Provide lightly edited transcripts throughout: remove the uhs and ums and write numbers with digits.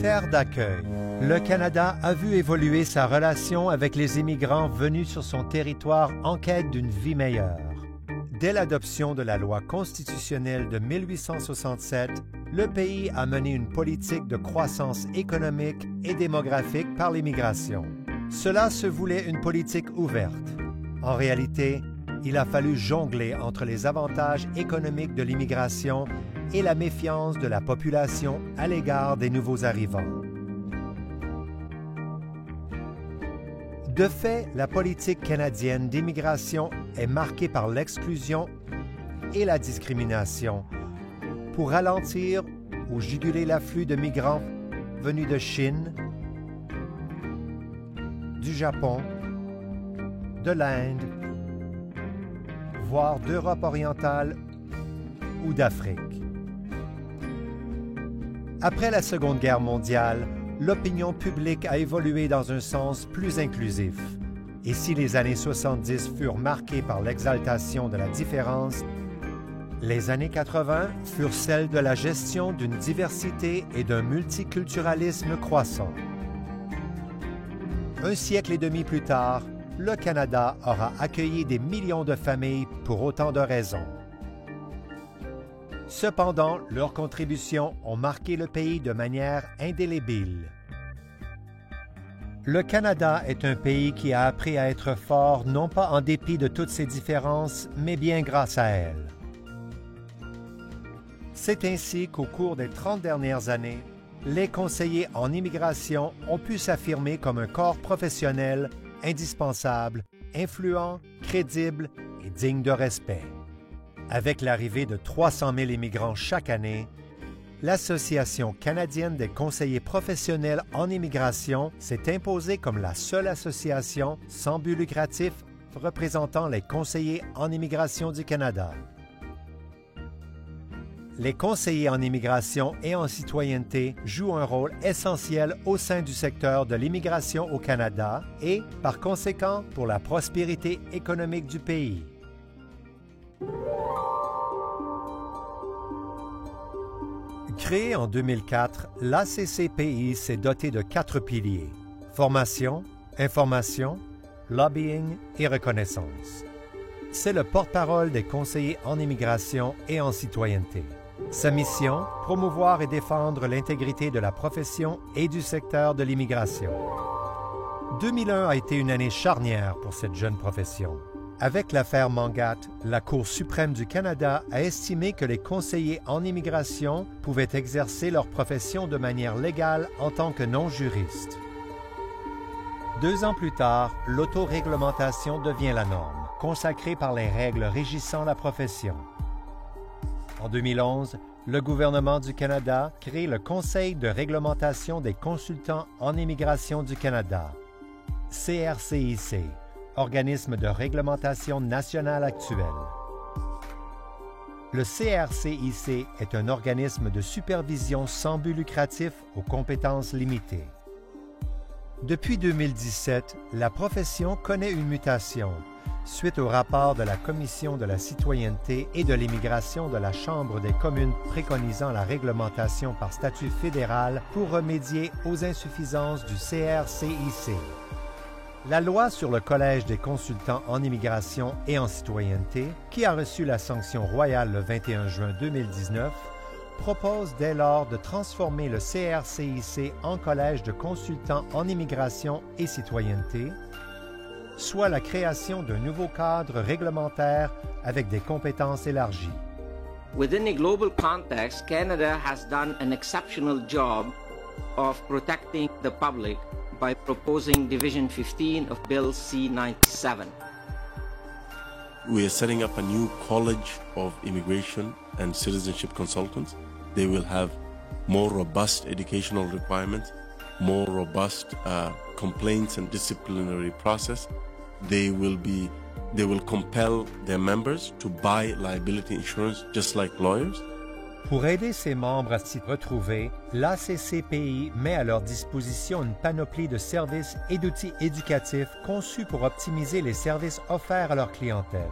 Terre d'accueil. Le Canada a vu évoluer sa relation avec les immigrants venus sur son territoire en quête d'une vie meilleure. Dès l'adoption de la loi constitutionnelle de 1867, le pays a mené une politique de croissance économique et démographique par l'immigration. Cela se voulait une politique ouverte. En réalité, il a fallu jongler entre les avantages économiques de l'immigration et la méfiance de la population à l'égard des nouveaux arrivants. De fait, la politique canadienne d'immigration est marquée par l'exclusion et la discrimination pour ralentir ou juguler l'afflux de migrants venus de Chine, du Japon, de l'Inde, voire d'Europe orientale ou d'Afrique. Après la Seconde Guerre mondiale, l'opinion publique a évolué dans un sens plus inclusif. Et si les années 70 furent marquées par l'exaltation de la différence, les années 80 furent celles de la gestion d'une diversité et d'un multiculturalisme croissant. Un siècle et demi plus tard, le Canada aura accueilli des millions de familles pour autant de raisons. Cependant, leurs contributions ont marqué le pays de manière indélébile. Le Canada est un pays qui a appris à être fort non pas en dépit de toutes ses différences, mais bien grâce à elles. C'est ainsi qu'au cours des 30 dernières années, les conseillers en immigration ont pu s'affirmer comme un corps professionnel indispensable, influent, crédible et digne de respect. Avec l'arrivée de 300 000 immigrants chaque année, l'Association canadienne des conseillers professionnels en immigration s'est imposée comme la seule association sans but lucratif représentant les conseillers en immigration du Canada. Les conseillers en immigration et en citoyenneté jouent un rôle essentiel au sein du secteur de l'immigration au Canada et, par conséquent, pour la prospérité économique du pays. Créée en 2004, l'ACCPI s'est dotée de 4 piliers: formation, information, lobbying et reconnaissance. C'est le porte-parole des conseillers en immigration et en citoyenneté. Sa mission, promouvoir et défendre l'intégrité de la profession et du secteur de l'immigration. 2001 a été une année charnière pour cette jeune profession. Avec l'affaire Mangat, la Cour suprême du Canada a estimé que les conseillers en immigration pouvaient exercer leur profession de manière légale en tant que non-juristes. 2 ans plus tard, l'autoréglementation devient la norme, consacrée par les règles régissant la profession. En 2011, le gouvernement du Canada crée le Conseil de réglementation des consultants en immigration du Canada, CRCIC, organisme de réglementation nationale actuel. Le CRCIC est un organisme de supervision sans but lucratif aux compétences limitées. Depuis 2017, la profession connaît une mutation suite au rapport de la Commission de la citoyenneté et de l'immigration de la Chambre des communes préconisant la réglementation par statut fédéral pour remédier aux insuffisances du CRCIC. La loi sur le Collège des consultants en immigration et en citoyenneté, qui a reçu la sanction royale le 21 juin 2019, propose dès lors de transformer le CRCIC en Collège de consultants en immigration et citoyenneté, soit la création d'un nouveau cadre réglementaire avec des compétences élargies. Within a global context, Canada has done an exceptional job of protecting the public by proposing Division 15 of Bill C-97. We are setting up a new College of Immigration and Citizenship Consultants. They will have more robust educational requirements, more robust complaints and disciplinary process. They will compel their members to buy liability insurance just like lawyers. Pour aider ses membres à s'y retrouver, l'ACCPI met à leur disposition une panoplie de services et d'outils éducatifs conçus pour optimiser les services offerts à leur clientèle.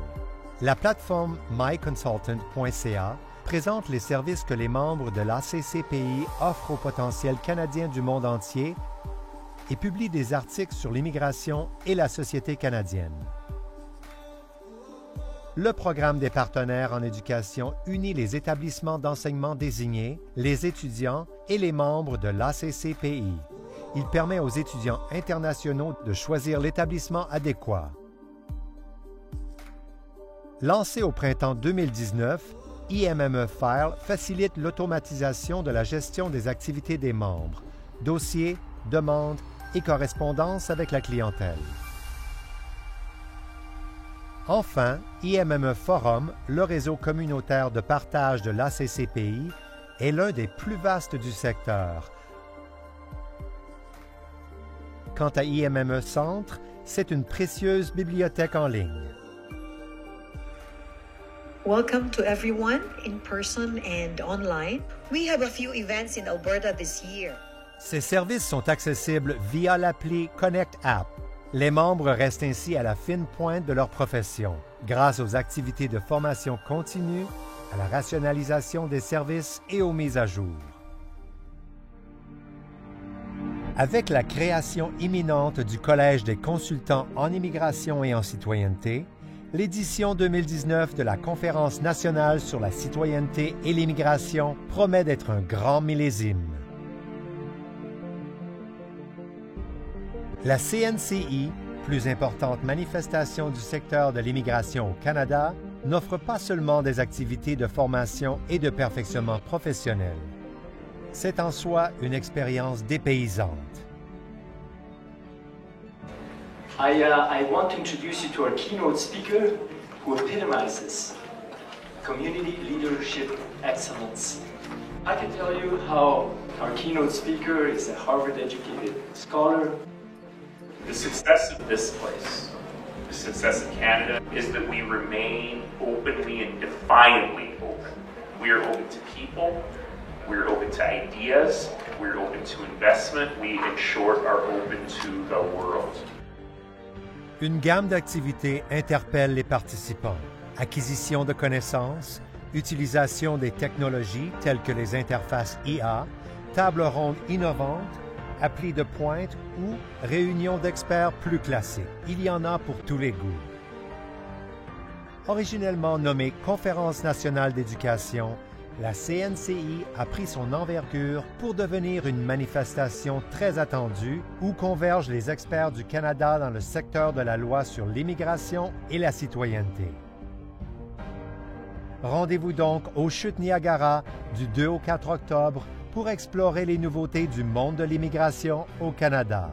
La plateforme myconsultant.ca présente les services que les membres de l'ACCPI offrent aux potentiels Canadiens du monde entier et publie des articles sur l'immigration et la société canadienne. Le programme des partenaires en éducation unit les établissements d'enseignement désignés, les étudiants et les membres de l'ACCPI. Il permet aux étudiants internationaux de choisir l'établissement adéquat. Lancé au printemps 2019, IMME File facilite l'automatisation de la gestion des activités des membres, dossiers, demandes et correspondance avec la clientèle. Enfin, IMME Forum, le réseau communautaire de partage de l'ACCPI, est l'un des plus vastes du secteur. Quant à IMME Centre, c'est une précieuse bibliothèque en ligne. Welcome to everyone, in person and online. We have a few events in Alberta this year. Ces services sont accessibles via l'appli Connect App. Les membres restent ainsi à la fine pointe de leur profession, grâce aux activités de formation continue, à la rationalisation des services et aux mises à jour. Avec la création imminente du Collège des consultants en immigration et en citoyenneté, l'édition 2019 de la Conférence nationale sur la citoyenneté et l'immigration promet d'être un grand millésime. La CNCI, plus importante manifestation du secteur de l'immigration au Canada, n'offre pas seulement des activités de formation et de perfectionnement professionnel. C'est en soi une expérience dépaysante. I want to introduce you to our keynote speaker who epitomizes community leadership excellence. I can tell you how our keynote speaker is a Harvard-educated scholar. The success of this place, the success of Canada, is that we remain openly and defiantly open. We are open to people, we are open to ideas, we are open to investment, we in short are open to the world. Une gamme d'activités interpelle les participants. Acquisition de connaissances, utilisation des technologies telles que les interfaces IA, tables rondes innovantes, applis de pointe ou réunions d'experts plus classiques. Il y en a pour tous les goûts. Originellement nommée Conférence nationale d'éducation, la CNCI a pris son envergure pour devenir une manifestation très attendue où convergent les experts du Canada dans le secteur de la loi sur l'immigration et la citoyenneté. Rendez-vous donc aux Chutes Niagara du 2 au 4 octobre pour explorer les nouveautés du monde de l'immigration au Canada.